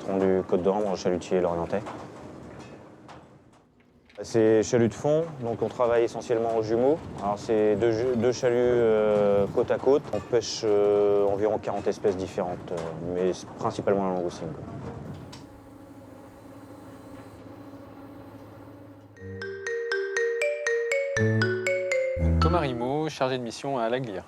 fond du Côte d'Or, chalutier lorientais. C'est chalut de fond, donc on travaille essentiellement aux jumeaux. Alors c'est deux chaluts côte à côte. On pêche environ 40 espèces différentes, mais principalement la langoustine, quoi. Thomas Rimaud, chargé de mission à l'Aglia.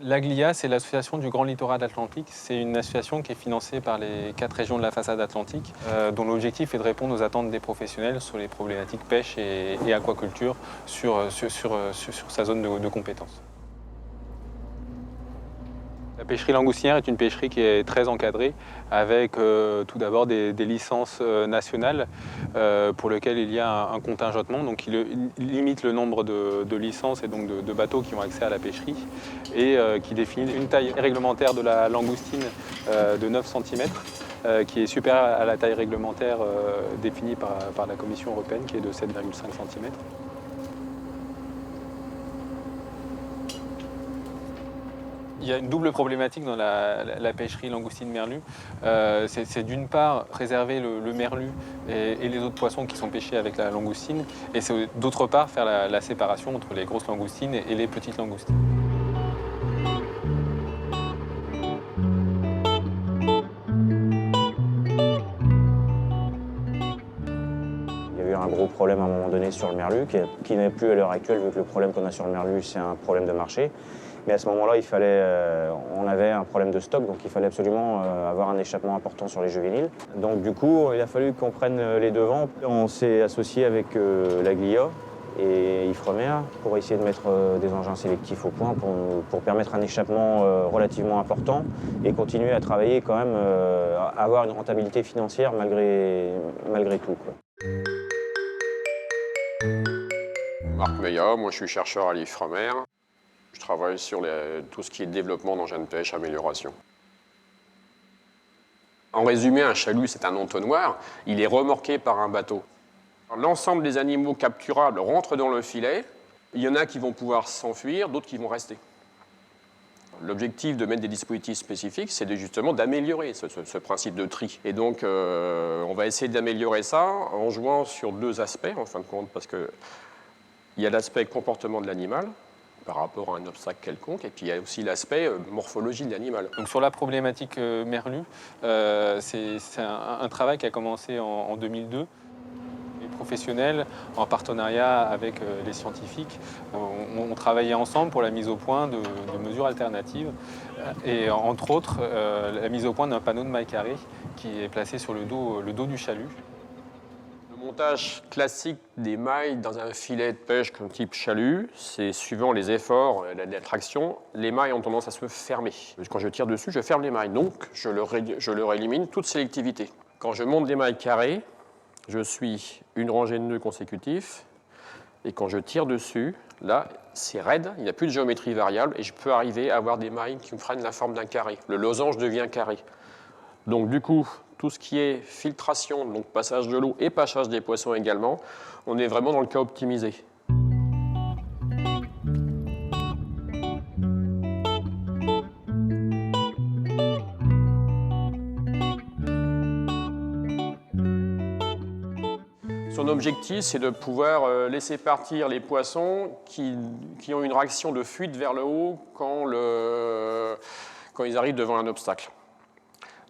L'Aglia, c'est l'association du Grand Littoral Atlantique. C'est une association qui est financée par les 4 régions de la façade atlantique, dont l'objectif est de répondre aux attentes des professionnels sur les problématiques pêche et aquaculture sur sa zone de compétence. La pêcherie langoustinière est une pêcherie qui est très encadrée, avec tout d'abord des licences nationales pour lesquelles il y a un contingentement, donc il limite le nombre de licences et donc de bateaux qui ont accès à la pêcherie, et qui définit une taille réglementaire de la langoustine de 9 cm, qui est supérieure à la taille réglementaire définie par la Commission européenne, qui est de 7,5 cm. Il y a une double problématique dans la pêcherie langoustine merlu. C'est d'une part préserver le merlu et les autres poissons qui sont pêchés avec la langoustine, et c'est d'autre part faire la séparation entre les grosses langoustines et les petites langoustines. Il y a eu un gros problème à un moment donné sur le merlu, qui n'est plus à l'heure actuelle, vu que le problème qu'on a sur le merlu, c'est un problème de marché. Mais à ce moment-là, on avait un problème de stock, donc il fallait absolument avoir un échappement important sur les juvéniles. Donc du coup, il a fallu qu'on prenne les devants. On s'est associé avec l'Aglia et Ifremer pour essayer de mettre des engins sélectifs au point pour permettre un échappement relativement important et continuer à travailler quand même, à avoir une rentabilité financière malgré tout, quoi. Marc Meillat, moi je suis chercheur à l'Ifremer. Je travaille sur tout ce qui est développement d'engins de pêche, amélioration. En résumé, un chalut, c'est un entonnoir. Il est remorqué par un bateau. L'ensemble des animaux capturables rentrent dans le filet. Il y en a qui vont pouvoir s'enfuir, d'autres qui vont rester. L'objectif de mettre des dispositifs spécifiques, c'est justement d'améliorer ce principe de tri. Et donc, on va essayer d'améliorer ça en jouant sur 2 aspects, en fin de compte, parce qu'il y a l'aspect comportement de l'animal, par rapport à un obstacle quelconque, et puis il y a aussi l'aspect morphologie de l'animal. Donc sur la problématique merlu, c'est un travail qui a commencé en 2002. Les professionnels, en partenariat avec les scientifiques, ont travaillé ensemble pour la mise au point de mesures alternatives, et entre autres la mise au point d'un panneau de mailles carrées qui est placé sur le dos du chalut. Le montage classique des mailles dans un filet de pêche comme type chalut, c'est suivant les efforts, la traction, les mailles ont tendance à se fermer. Quand je tire dessus, je ferme les mailles, donc je leur élimine toute sélectivité. Quand je monte des mailles carrées, je suis une rangée de nœuds consécutifs, et quand je tire dessus, là, c'est raide, il n'y a plus de géométrie variable, et je peux arriver à avoir des mailles qui me prennent la forme d'un carré. Le losange devient carré. Donc du coup, tout ce qui est filtration, donc passage de l'eau et passage des poissons également, on est vraiment dans le cas optimisé. Son objectif, c'est de pouvoir laisser partir les poissons qui ont une réaction de fuite vers le haut quand ils arrivent devant un obstacle.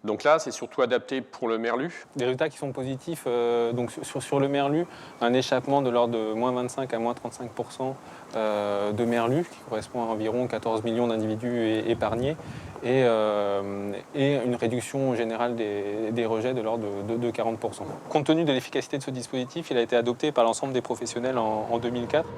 Donc là, c'est surtout adapté pour le merlu. Des résultats qui sont positifs, donc sur le merlu, un échappement de l'ordre de moins 25 à moins 35% de merlu, qui correspond à environ 14 millions d'individus épargnés, et une réduction générale des rejets de l'ordre de 40%. Compte tenu de l'efficacité de ce dispositif, il a été adopté par l'ensemble des professionnels en 2004.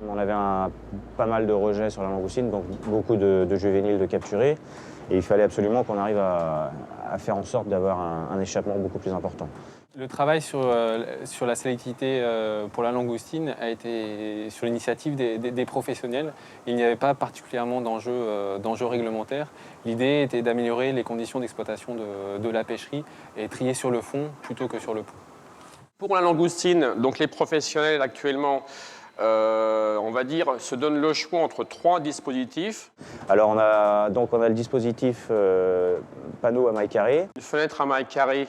On avait pas mal de rejets sur la langoustine, donc beaucoup de juvéniles de capturer. Et il fallait absolument qu'on arrive à faire en sorte d'avoir un échappement beaucoup plus important. Le travail sur la sélectivité pour la langoustine a été sur l'initiative des professionnels. Il n'y avait pas particulièrement d'enjeux réglementaires. L'idée était d'améliorer les conditions d'exploitation de la pêcherie et trier sur le fond plutôt que sur le pont. Pour la langoustine, donc les professionnels actuellement, on va dire, se donnent le choix entre 3 dispositifs. Alors on a le dispositif panneau à maille carrée. Une fenêtre à maille carrée,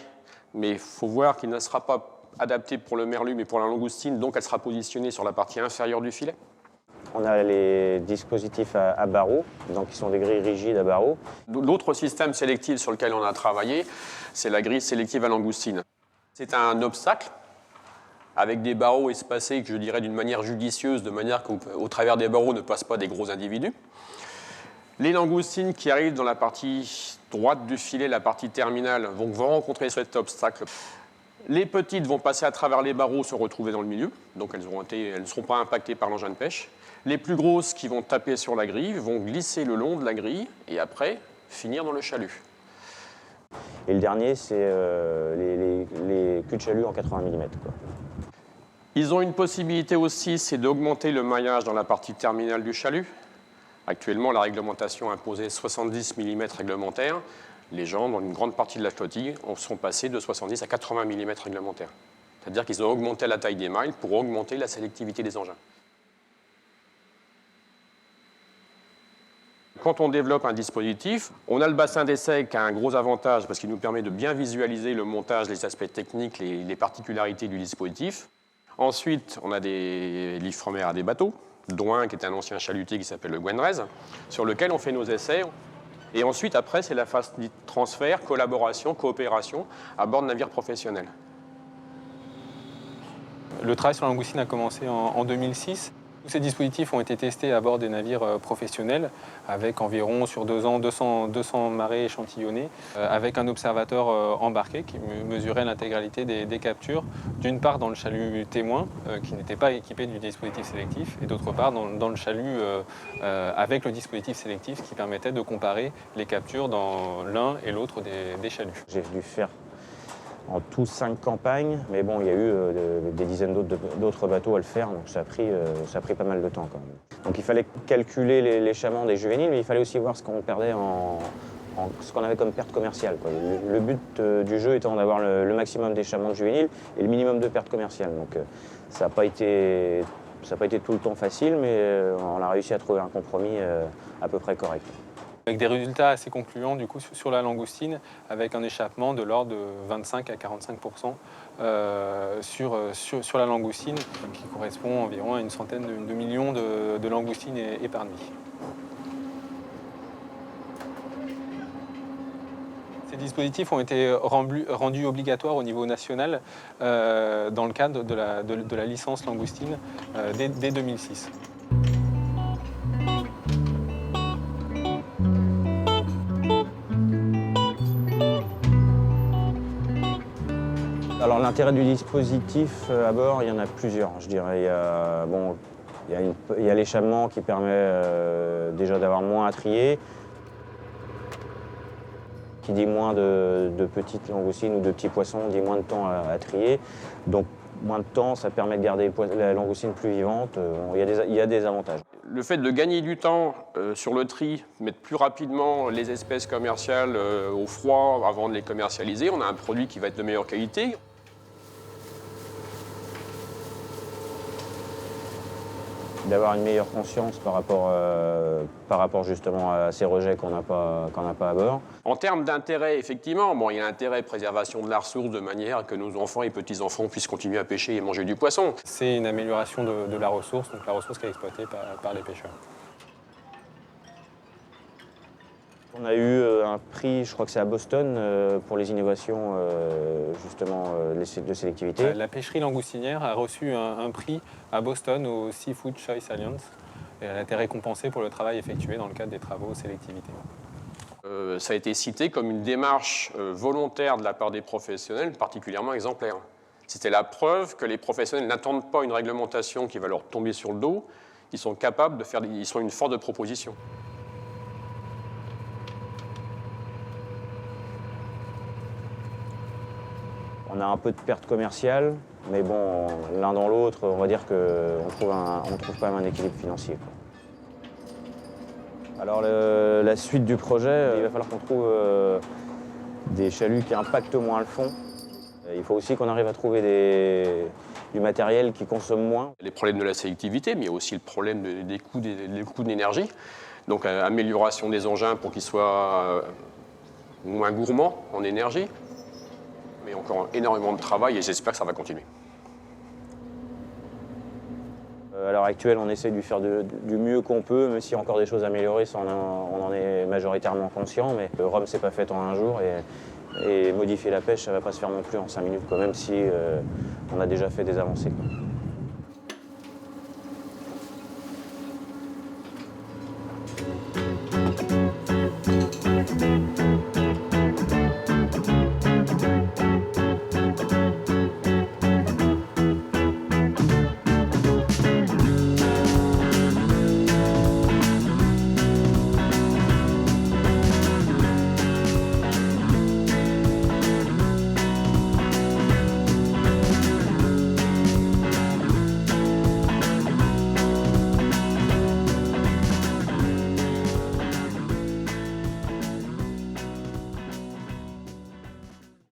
mais il faut voir qu'il ne sera pas adapté pour le merlu, mais pour la langoustine, donc elle sera positionnée sur la partie inférieure du filet. On a les dispositifs à barreaux, donc qui sont des grilles rigides à barreaux. L'autre système sélectif sur lequel on a travaillé, c'est la grille sélective à langoustine. C'est un obstacle avec des barreaux espacés, que je dirais d'une manière judicieuse, de manière qu'au travers des barreaux ne passent pas des gros individus. Les langoustines qui arrivent dans la partie droite du filet, la partie terminale, vont rencontrer cet obstacle. Les petites vont passer à travers les barreaux, se retrouver dans le milieu, donc elles ne seront pas impactées par l'engin de pêche. Les plus grosses qui vont taper sur la grille vont glisser le long de la grille et après finir dans le chalut. Et le dernier, c'est les culs de chalut en 80 mm. Ils ont une possibilité aussi, c'est d'augmenter le maillage dans la partie terminale du chalut. Actuellement, la réglementation imposait 70 mm réglementaire. Les gens, dans une grande partie de la flottille, sont passés de 70 à 80 mm réglementaire. C'est-à-dire qu'ils ont augmenté la taille des mailles pour augmenter la sélectivité des engins. Quand on développe un dispositif, on a le bassin d'essai qui a un gros avantage parce qu'il nous permet de bien visualiser le montage, les aspects techniques, les particularités du dispositif. Ensuite, on a des l'Ifremer à des bateaux, dont un qui est un ancien chalutier qui s'appelle le Gwenrez, sur lequel on fait nos essais. Et ensuite, après, c'est la phase de transfert, collaboration, coopération à bord de navires professionnels. Le travail sur la langoustine a commencé en 2006. Tous ces dispositifs ont été testés à bord des navires professionnels, avec environ sur 2 ans 200 marées échantillonnées, avec un observateur embarqué qui mesurait l'intégralité des captures, d'une part dans le chalut témoin, qui n'était pas équipé du dispositif sélectif, et d'autre part dans le chalut avec le dispositif sélectif qui permettait de comparer les captures dans l'un et l'autre des chaluts. J'ai dû faire en tout 5 campagnes, mais bon, il y a eu des dizaines d'autres bateaux à le faire, donc ça a pris pas mal de temps quand même. Donc il fallait calculer l'échappement des juvéniles, mais il fallait aussi voir ce qu'on perdait ce qu'on avait comme perte commerciale, quoi. Le but du jeu étant d'avoir le maximum d'échappement de juvéniles et le minimum de pertes commerciales. Donc ça n'a pas été tout le temps facile, mais on a réussi à trouver un compromis à peu près correct. Avec des résultats assez concluants du coup, sur la langoustine, avec un échappement de l'ordre de 25 à 45% sur la langoustine, qui correspond environ à une centaine de millions de langoustines épargnées. Ces dispositifs ont été rendus obligatoires au niveau national dans le cadre de la licence langoustine dès 2006. Alors l'intérêt du dispositif à bord, il y en a plusieurs, je dirais. Il y a l'échappement qui permet déjà d'avoir moins à trier. Qui dit moins de petites langoustines ou de petits poissons, dit moins de temps à trier. Donc moins de temps, ça permet de garder la langoustine plus vivante. Il y a des avantages. Le fait de gagner du temps sur le tri, mettre plus rapidement les espèces commerciales au froid avant de les commercialiser, on a un produit qui va être de meilleure qualité. D'avoir une meilleure conscience par rapport justement à ces rejets qu'on n'a pas à bord. En termes d'intérêt, effectivement, il y a l'intérêt préservation de la ressource de manière que nos enfants et petits-enfants puissent continuer à pêcher et manger du poisson. C'est une amélioration de la ressource, donc la ressource qui est exploitée par les pêcheurs. On a eu un prix, je crois que c'est à Boston, pour les innovations justement de sélectivité. La pêcherie langoustinière a reçu un prix à Boston au Seafood Choice Alliance et elle a été récompensée pour le travail effectué dans le cadre des travaux sélectivité. Ça a été cité comme une démarche volontaire de la part des professionnels, particulièrement exemplaire. C'était la preuve que les professionnels n'attendent pas une réglementation qui va leur tomber sur le dos, ils sont capables de faire, ils sont une force de proposition. On a un peu de perte commerciale, mais bon, l'un dans l'autre, on va dire qu'on trouve quand même un équilibre financier, quoi. Alors la suite du projet, il va falloir qu'on trouve des chaluts qui impactent moins le fond. Il faut aussi qu'on arrive à trouver du matériel qui consomme moins. Les problèmes de la sélectivité, mais il y a aussi le problème des coûts d'énergie. Donc amélioration des engins pour qu'ils soient moins gourmands en énergie. Mais encore énormément de travail et j'espère que ça va continuer. À l'heure actuelle, on essaie de faire du mieux qu'on peut, même s'il y a encore des choses à améliorer, ça, on en est majoritairement conscient, mais Rome, c'est pas fait en un jour et modifier la pêche, ça va pas se faire non plus en 5 minutes, même si on a déjà fait des avancées.